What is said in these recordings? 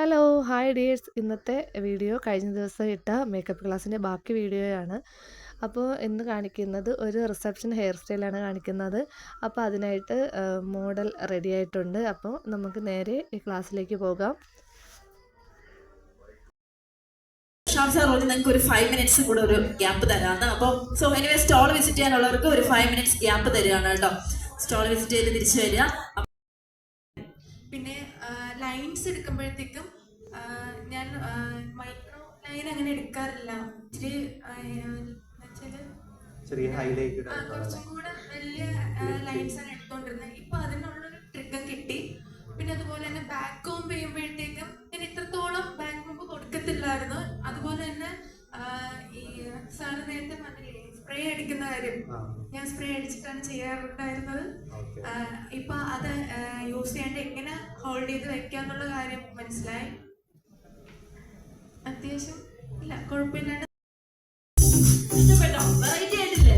Hello hi dears. ഇന്നത്തെ video കഴിഞ്ഞ ദിവസം ഇട്ട മേക്കപ്പ് ക്ലാസ്സിൻ്റെ ബാക്കി വീഡിയോയാണ്. അപ്പോൾ ഇന്ന് കാണിക്കുന്നത് ഒരു റിസപ്ഷൻ ഹെയർ സ്റ്റൈലാണ് കാണിക്കുന്നത്. അപ്പോൾ അതിനായിട്ട് മോഡൽ റെഡി ആയിട്ടുണ്ട്. അപ്പോൾ നമുക്ക് നേരെ ഈ ക്ലാസ്സിലേക്ക് പോകാം. നിങ്ങൾക്ക് ഒരു 5 മിനിറ്റ്സ് കൂടെ ഒരു ഗ്യാപ്പ് തരാണ്. അപ്പോൾ എനിവേ സ്റ്റോൾ വിസിറ്റ് ചെയ്യാനുള്ളവർക്ക് ഒരു 5 മിനിറ്റ്സ് ഗ്യാപ്പ് തരികയാണ് കേട്ടോ. സ്റ്റോൾ വിസിറ്റ് ചെയ്ത് തിരിച്ചു വരിക. പിന്നെ ലൈൻസ് എടുക്കുമ്പോഴത്തേക്കും ഞാൻ മൈക്രോ ലൈൻ അങ്ങനെ എടുക്കാറില്ല. ഇച്ചിരി കുറച്ചും കൂടെ വലിയ ലൈൻസ് ആണ് എടുത്തോണ്ടിരുന്നത്. ഇപ്പൊ അതിനുള്ളൊരു ട്രിക്കും കിട്ടി. പിന്നെ അതുപോലെ തന്നെ ബാക്ക് കോംബ് ചെയ്യുമ്പോഴത്തേക്കും ഞാൻ ഇത്രത്തോളം ബാക്ക് കോംബ് കൊടുക്കത്തില്ലായിരുന്നു. അതുപോലെ തന്നെ ഈ സാറ് നേരത്തെ പറഞ്ഞില്ലേ സ്പ്രേ അടിക്കുന്ന കാര്യം, ഞാൻ സ്പ്രേ അടിച്ചിട്ടാണ് ചെയ്യാറുണ്ടായിരുന്നത്. ഇപ്പൊ അത് യൂസ് ചെയ്യാണ്ട് എങ്ങനെ ഹോൾഡ് ചെയ്ത് വെക്കാന്നുള്ള കാര്യം മനസ്സിലായി. അത്യാവശ്യം ഇല്ല കുഴപ്പമില്ലാണ്ട് ഇഷ്ടപ്പെട്ടോ? വെറൈറ്റി ആയിട്ടില്ലേ?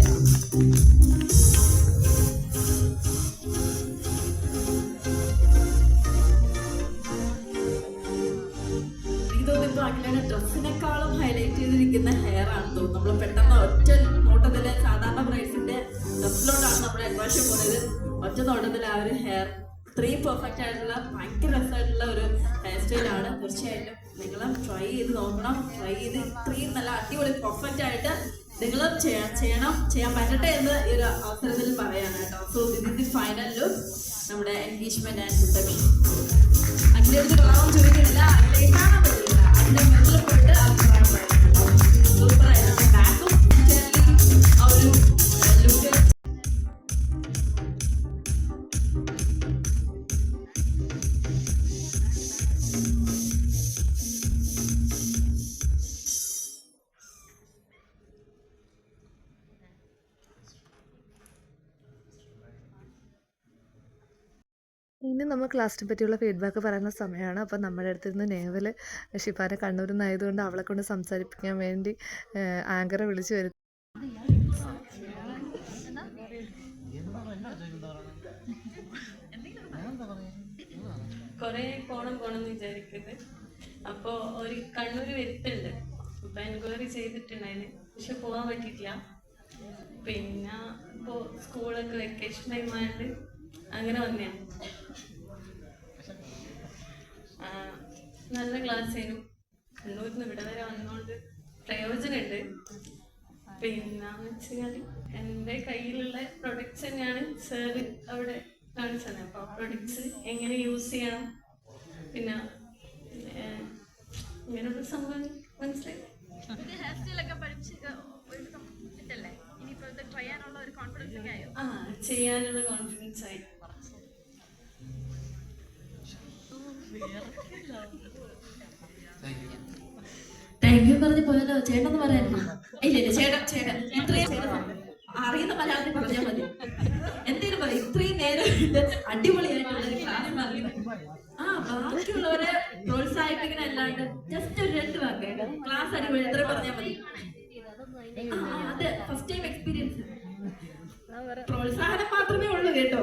എനിക്ക് തോന്നുന്നു അഖിലയുടെ ഡ്രസ്സിനേക്കാളും ഹൈലൈറ്റ് ചെയ്തിരിക്കുന്ന ഹെയർ ആണ് തോന്നുന്നു. നമ്മൾ പെട്ടെന്ന് ഒറ്റ നോട്ടത്തില് സാധാരണ ബ്രൈഡ്സിന്റെ ഡ്രസ്സിലോട്ടാണ് നമ്മൾ അഡ്വാൻഷൻ പോകുന്നത്. ഒറ്റ നോട്ടത്തിൽ ആ ഒരു ഹെയർ ഇത്രയും പെർഫെക്റ്റ് ആയിട്ടുള്ള ഭയങ്കര രസമായിട്ടുള്ള ഒരു ഹെയർ സ്റ്റൈലാണ്. തീർച്ചയായിട്ടും നിങ്ങളും ട്രൈ ചെയ്ത് നോക്കണം. ട്രൈ ചെയ്ത് ഇത്രയും നല്ല അടിപൊളി പെർഫെക്റ്റ് ആയിട്ട് നിങ്ങളും ചെയ്യാൻ പറ്റട്ടെ എന്ന് ഈ ഒരു അവസരത്തിൽ പറയാണ് കേട്ടോ. So this is the final look നമ്മുടെ എൻഗേജ്മെന്റ് ആൻഡ് റിസപ്ഷൻ. അതിന്റെ അടുത്ത് പറയാൻ ചോദിക്കുന്നില്ല, അതിലേക്ക് കാണാൻ പറ്റില്ല. അതിന്റെ മുന്നിൽ പോയിട്ട് അത് പറയാൻ പറ്റില്ല. സൂപ്പർ ആയിരുന്നു. ബാക്കും ആ ഒരു ലുക്ക് ഇനി നമ്മൾ ക്ലാസ്സിനെ പറ്റിയുള്ള ഫീഡ്ബാക്ക് പറയുന്ന സമയമാണ്. അപ്പോൾ നമ്മുടെ അടുത്ത് നിന്ന് നേവൽ ഷിഫാനെ കണ്ണൂരിൽ നിന്നായതുകൊണ്ട് അവളെ കൊണ്ട് സംസാരിപ്പിക്കാൻ വേണ്ടി ആങ്കറെ വിളിച്ചു വരും. കുറെ പോണം വിചാരിക്കുന്നത്. അപ്പോൾ ഒരു കണ്ണൂർ വരുത്തുണ്ട്. ഇപ്പം എൻക്വയറി ചെയ്തിട്ടുണ്ടായിരുന്നു, പക്ഷെ പോകാൻ പറ്റിയിട്ടില്ല. പിന്നെ ഇപ്പോൾ സ്കൂളൊക്കെ വെക്കേഷൻ ടൈം ആയിട്ട് അങ്ങനെ വന്നെയാണ്. നല്ല ക്ലാസ് ആയിരുന്നു. കണ്ണൂരിൽ നിന്ന് ഇവിടെ വരെ വന്നുകൊണ്ട് പ്രയോജനമുണ്ട്. പിന്നെ വെച്ചാൽ എൻ്റെ കയ്യിലുള്ള പ്രൊഡക്ട്സ് തന്നെയാണ് സാറ് അവിടെ കാണിച്ചത്. അപ്പോൾ ആ പ്രൊഡക്ട്സ് എങ്ങനെ യൂസ് ചെയ്യണം, പിന്നെ ഇങ്ങനൊരു സംഭവം മനസ്സിലായി. ചെയ്യാനുള്ള കോൺഫിഡൻസ് ആയി. താങ്ക് യു പറഞ്ഞ് പോയാലോ? ചേട്ടൻ പറയാനോ? ഇല്ല ചേട്ടൻ ഇത്രയും അറിയുന്ന മലയാളത്തിൽ പറഞ്ഞാൽ മതി. എന്തേലും പറയും. ഇത്രയും നേരം അടിപൊളിയായിട്ടുള്ള ക്ലാസ് ബാക്കിയുള്ളവരെ പ്രോത്സാഹിപ്പിക്കുന്ന അല്ലാണ്ട് ജസ്റ്റ് ഒരു 2 വാക്ക് ക്ലാസ് അടിപൊളി എത്ര പറഞ്ഞാൽ മതി. അതെ, ഫസ്റ്റ് ടൈം എക്സ്പീരിയൻസ്. പ്രോത്സാഹനം മാത്രമേ ഉള്ളൂ കേട്ടോ.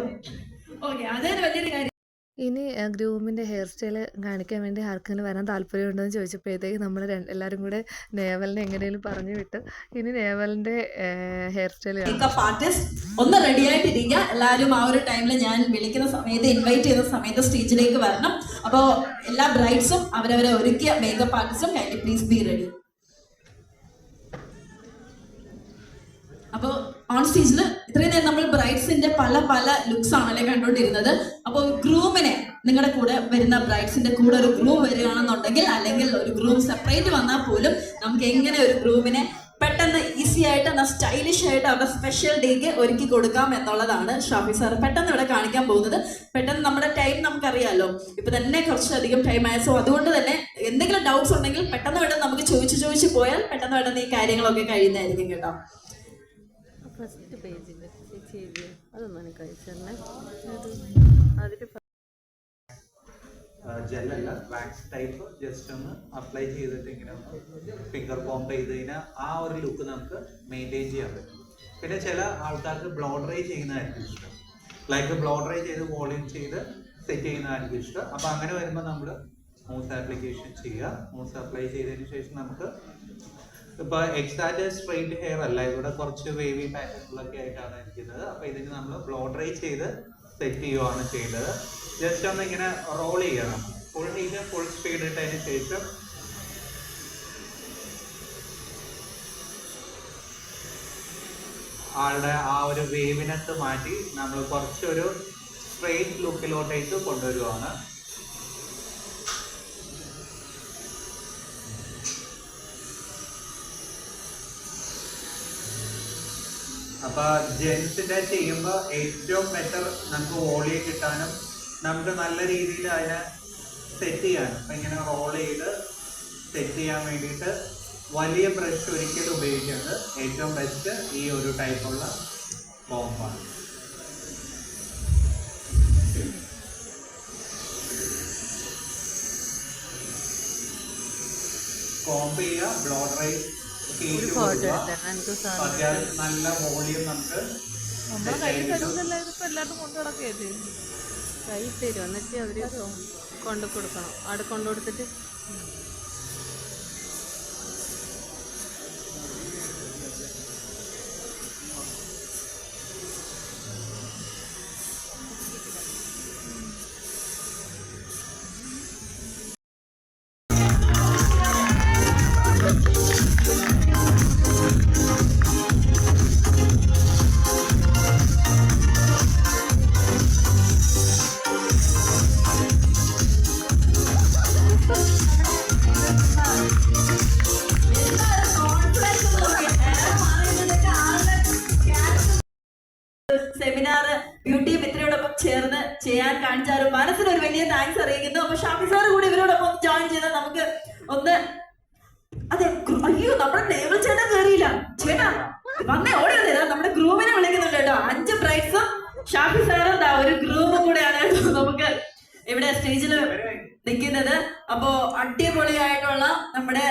ഓക്കെ, അതേ വലിയൊരു കാര്യം. ഇനി ഗ്രൂമിൻ്റെ ഹെയർ സ്റ്റൈൽ കാണിക്കാൻ വേണ്ടി ആർക്കെങ്കിലും വരാൻ താല്പര്യമുണ്ടോ എന്ന് ചോദിച്ചപ്പോഴത്തേക്ക് നമ്മൾ എല്ലാവരും കൂടെ നേവലിനെ എങ്ങനെയും പറഞ്ഞു വിട്ടു. ഇനി നേവലിൻ്റെ ഹെയർ സ്റ്റൈൽ ഒന്ന് റെഡി ആയിട്ടിരിക്കുക. എല്ലാവരും ആ ഒരു ടൈമിൽ ഞാൻ വിളിക്കുന്ന സമയത്ത്, ഇൻവൈറ്റ് ചെയ്ത സമയത്ത് സ്റ്റേജിലേക്ക് വരണം. അപ്പോൾ എല്ലാ ബ്രൈഡ്സും അവരവരെ ഒരുക്കിയ മേക്കപ്പ് ആർട്ടിസ്റ്റും കൈൻഡ്ലി പ്ലീസ് ബി റെഡി. അപ്പോൾ ഓൺ സ്റ്റേജിൽ ഇത്രയും നേരം നമ്മൾ ബ്രൈഡ്സിന്റെ പല ലുക്സ് ആണല്ലേ കണ്ടുകൊണ്ടിരുന്നത്. അപ്പോൾ ഗ്രൂമിനെ നിങ്ങളുടെ കൂടെ വരുന്ന ബ്രൈഡ്സിന്റെ കൂടെ ഒരു ഗ്രൂം വരികയാണെന്നുണ്ടെങ്കിൽ, അല്ലെങ്കിൽ ഒരു ഗ്രൂം സെപ്പറേറ്റ് വന്നാൽ പോലും നമുക്ക് എങ്ങനെ ഒരു ഗ്രൂമിനെ പെട്ടെന്ന് ഈസി ആയിട്ട് സ്റ്റൈലിഷ് ആയിട്ട് അവരുടെ സ്പെഷ്യൽ ഡേക്ക് ഒരുക്കി കൊടുക്കാം എന്നുള്ളതാണ് ഷാഫി സാർ പെട്ടെന്ന് ഇവിടെ കാണിക്കാൻ പോകുന്നത്. പെട്ടെന്ന് നമ്മുടെ ടൈം നമുക്കറിയാമല്ലോ, ഇപ്പൊ തന്നെ കുറച്ചധികം ടൈം ആയ. സോ അതുകൊണ്ട് തന്നെ എന്തെങ്കിലും ഡൗട്ട്സ് ഉണ്ടെങ്കിൽ പെട്ടെന്ന് നമുക്ക് ചോദിച്ചു പോയാൽ പെട്ടെന്ന് ഈ കാര്യങ്ങളൊക്കെ കഴിയുന്നതായിരിക്കും കേട്ടോ. ഫസ്റ്റ് പേജിൽ അതൊന്നാണ് കഴിച്ചല്ലേ. ജെല്ലല്ല, വാക്സ് ടൈപ്പ് ജസ്റ്റ് ഒന്ന് അപ്ലൈ ചെയ്തിട്ട് ഇങ്ങനെ ഒന്ന് ഫിംഗർ കോംബ് ചെയ്ത് കഴിഞ്ഞാൽ ആ ഒരു ലുക്ക് നമുക്ക് മെയിൻറ്റെയിൻ ചെയ്യാൻ പറ്റും. പിന്നെ ചില ആൾക്കാർക്ക് ബ്ലോ ഡ്രൈ ചെയ്യുന്നതായിരിക്കും ഇഷ്ടം. ലൈക്ക് ബ്ലോ ഡ്രൈ ചെയ്ത് വോളിയം ചെയ്ത് സെറ്റ് ചെയ്യുന്നതായിരിക്കും ഇഷ്ടം. അപ്പോൾ അങ്ങനെ വരുമ്പോൾ നമ്മൾ മൂസ് ആപ്ലിക്കേഷൻ ചെയ്യുക. മൂസ് അപ്ലൈ ചെയ്തതിന് ശേഷം നമുക്ക് ഇപ്പോൾ എക്സാക്റ്റ് സ്ട്രെയിറ്റ് ഹെയർ അല്ല, ഇവിടെ കുറച്ച് വേവി പാറ്റേണിലൊക്കെ ആയിട്ടാണ് ഇരിക്കുന്നത്. അപ്പോൾ ഇതിന് നമ്മൾ ബ്ലോ ഡ്രൈ ചെയ്ത് സെറ്റ് ചെയ്യുകയാണ് ചെയ്യേണ്ടത്. ജസ്റ്റ് ഒന്ന് ഇങ്ങനെ റോൾ ചെയ്യണം. ഫുൾ ഹീറ്റ് ഫുൾ സ്പീഡ് ഇട്ടതിന് ശേഷം ആളുടെ ആ ഒരു വേവിനകത്ത് മാറ്റി നമ്മൾ കുറച്ചൊരു സ്ട്രെയിറ്റ് ലുക്കിലോട്ടേക്ക് കൊണ്ടുവരുവാണ്. അപ്പൊ ജെൻസിന്റെ ചെയ്യുമ്പോൾ ഏറ്റവും ബെറ്റർ നമുക്ക് വോളിയം കിട്ടാനും നമുക്ക് നല്ല രീതിയിൽ അതിനെ സെറ്റ് ചെയ്യാനും, അപ്പൊ ഇങ്ങനെ റോൾ ചെയ്ത് സെറ്റ് ചെയ്യാൻ വേണ്ടിയിട്ട് വലിയ ബ്രഷ് ഒരിക്കലും ഉപയോഗിക്കുന്നത് ഏറ്റവും ബെസ്റ്റ് ഈ ഒരു ടൈപ്പുള്ള ബോംബാണ്. കോംബ് ചെയ്യുക, ബ്ലോ ഡ്രൈ അത്യാവശ്യം നല്ല വോളിയം നമുക്ക് നമ്മുടെ കൈ തരുന്നല്ല, ഇതിപ്പോൾ എല്ലാവരും കൊണ്ടു നടക്കുകയല്ലേ. കൈ തരും, എന്നിട്ട് അവര് കൊണ്ടു കൊടുക്കണം. അവിടെ കൊണ്ടു കൊടുത്തിട്ട് സെമിനാർ ബ്യൂട്ടി മിത്രയോടൊപ്പം ചേർന്ന് ചെയ്യാൻ കാണിച്ചാലും മനസ്സിലൊരു വലിയ താങ്ക്സ് അറിയിക്കുന്നു. അപ്പൊ ഷാഫി സാർ കൂടി ഇവരോടൊപ്പം ഒന്ന് ജോയിൻ ചെയ്താൽ നമുക്ക് ഒന്ന് അതെ. അയ്യോ, നമ്മുടെ ടേബിൾ ചേട്ടൻ കയറിയില്ല. ചേട്ടാ വന്നേ, ഓടി വന്നേരാ. നമ്മുടെ ഗ്രൂമിനെ വിളിക്കുന്നുണ്ട് കേട്ടോ. 5 ബ്രൈഡ്സും ഷാഫി സാറും ഒരു ഗ്രൂമും കൂടെയാണ് കേട്ടോ നമുക്ക് ഇവിടെ സ്റ്റേജിൽ നിൽക്കുന്നത്. അപ്പോ അടിപൊളിയായിട്ടുള്ള നമ്മുടെ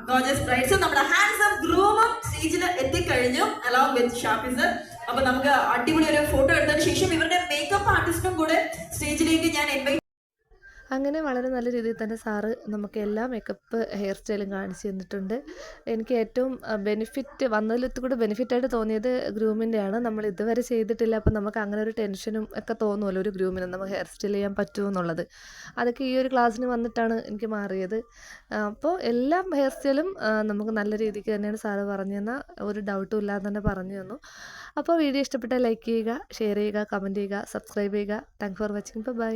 ഗോർജിയസ് ബ്രൈഡ്സും നമ്മുടെ ഹാൻഡ്സം ഗ്രൂമും സ്റ്റേജിൽ എത്തിക്കഴിഞ്ഞു അലോങ് വിത്ത് ഷാഫി സർ. അപ്പൊ നമുക്ക് അടിപൊളി ഒരു ഫോട്ടോ എടുത്തതിന് ശേഷം ഇവരുടെ മേക്കപ്പ് ആർട്ടിസ്റ്റും കൂടെ സ്റ്റേജിലേക്ക് ഞാൻ ഇൻവൈറ്റ്. അങ്ങനെ വളരെ നല്ല രീതിയിൽ തന്നെ സാറ് നമുക്ക് എല്ലാ മേക്കപ്പ് ഹെയർ സ്റ്റൈലും കാണിച്ചു തന്നിട്ടുണ്ട്. എനിക്ക് ഏറ്റവും ബെനിഫിറ്റ് വന്നതിലത്ത് കൂടെ ബെനിഫിറ്റായിട്ട് തോന്നിയത് ഗ്രൂമിൻ്റെയാണ്. നമ്മൾ ഇതുവരെ ചെയ്തിട്ടില്ല. അപ്പം നമുക്ക് അങ്ങനെ ഒരു ടെൻഷനും ഒക്കെ തോന്നുമല്ലോ ഒരു ഗ്രൂമിന് നമുക്ക് ഹെയർ സ്റ്റൈൽ ചെയ്യാൻ പറ്റുമോ എന്നുള്ളത്. അതൊക്കെ ഈ ഒരു ക്ലാസ്സിന് വന്നിട്ടാണ് എനിക്ക് മാറിയത്. അപ്പോൾ എല്ലാ ഹെയർ സ്റ്റൈലും നമുക്ക് നല്ല രീതിക്ക് തന്നെയാണ് സാറ് പറഞ്ഞു തന്ന, ഒരു ഡൗട്ടും ഇല്ലാതെ തന്നെ പറഞ്ഞു തന്നു. അപ്പോൾ വീഡിയോ ഇഷ്ടപ്പെട്ടാൽ ലൈക്ക് ചെയ്യുക, ഷെയർ ചെയ്യുക, കമൻറ്റ് ചെയ്യുക, സബ്സ്ക്രൈബ് ചെയ്യുക. Thanks for watching. ബൈ.